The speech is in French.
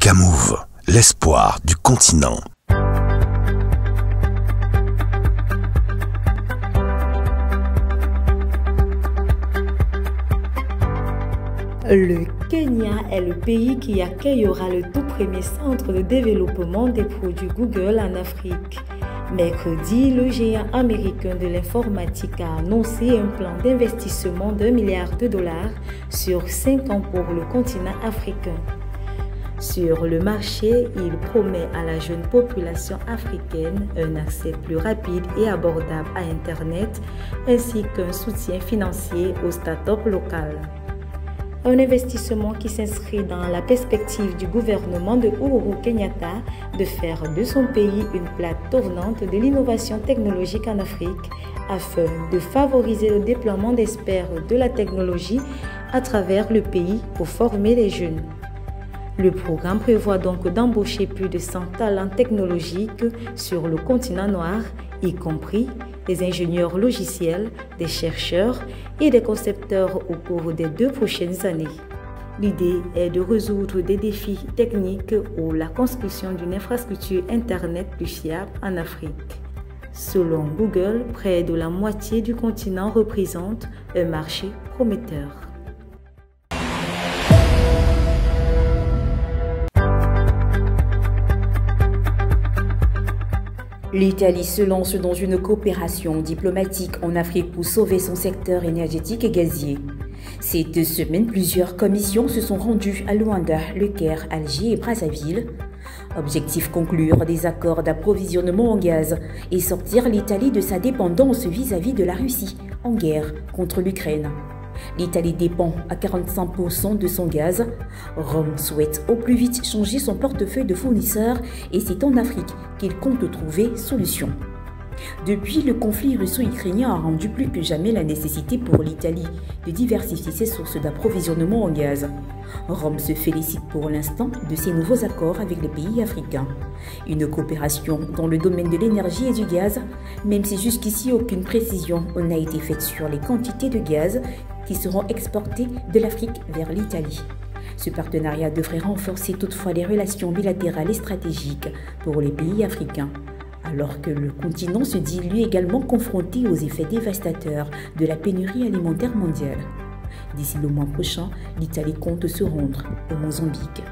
Africa-Move, l'espoir du continent. Le Kenya est le pays qui accueillera le tout premier centre de développement des produits Google en Afrique. Mercredi, le géant américain de l'informatique a annoncé un plan d'investissement d'$1 milliard sur 5 ans pour le continent africain. Sur le marché, il promet à la jeune population africaine un accès plus rapide et abordable à Internet, ainsi qu'un soutien financier aux startups locales. Un investissement qui s'inscrit dans la perspective du gouvernement de Uhuru Kenyatta de faire de son pays une plaque tournante de l'innovation technologique en Afrique afin de favoriser le déploiement d'experts de la technologie à travers le pays pour former les jeunes. Le programme prévoit donc d'embaucher plus de 100 talents technologiques sur le continent noir, y compris des ingénieurs logiciels, des chercheurs et des concepteurs au cours des 2 prochaines années. L'idée est de résoudre des défis techniques ou la construction d'une infrastructure Internet plus fiable en Afrique. Selon Google, près de la moitié du continent représente un marché prometteur. L'Italie se lance dans une coopération diplomatique en Afrique pour sauver son secteur énergétique et gazier. Ces 2 semaines, plusieurs commissions se sont rendues à Luanda, Le Caire, Alger et Brazzaville. Objectif: conclure des accords d'approvisionnement en gaz et sortir l'Italie de sa dépendance vis-à-vis de la Russie, en guerre contre l'Ukraine. L'Italie dépend à 45% de son gaz. Rome souhaite au plus vite changer son portefeuille de fournisseurs et c'est en Afrique qu'il compte trouver solution. Depuis, le conflit russo-ukrainien a rendu plus que jamais la nécessité pour l'Italie de diversifier ses sources d'approvisionnement en gaz. Rome se félicite pour l'instant de ces nouveaux accords avec les pays africains. Une coopération dans le domaine de l'énergie et du gaz, même si jusqu'ici aucune précision n'a été faite sur les quantités de gaz qui seront exportées de l'Afrique vers l'Italie. Ce partenariat devrait renforcer toutefois les relations bilatérales et stratégiques pour les pays africains, alors que le continent se dit lui également confronté aux effets dévastateurs de la pénurie alimentaire mondiale. D'ici le mois prochain, l'Italie compte se rendre au Mozambique.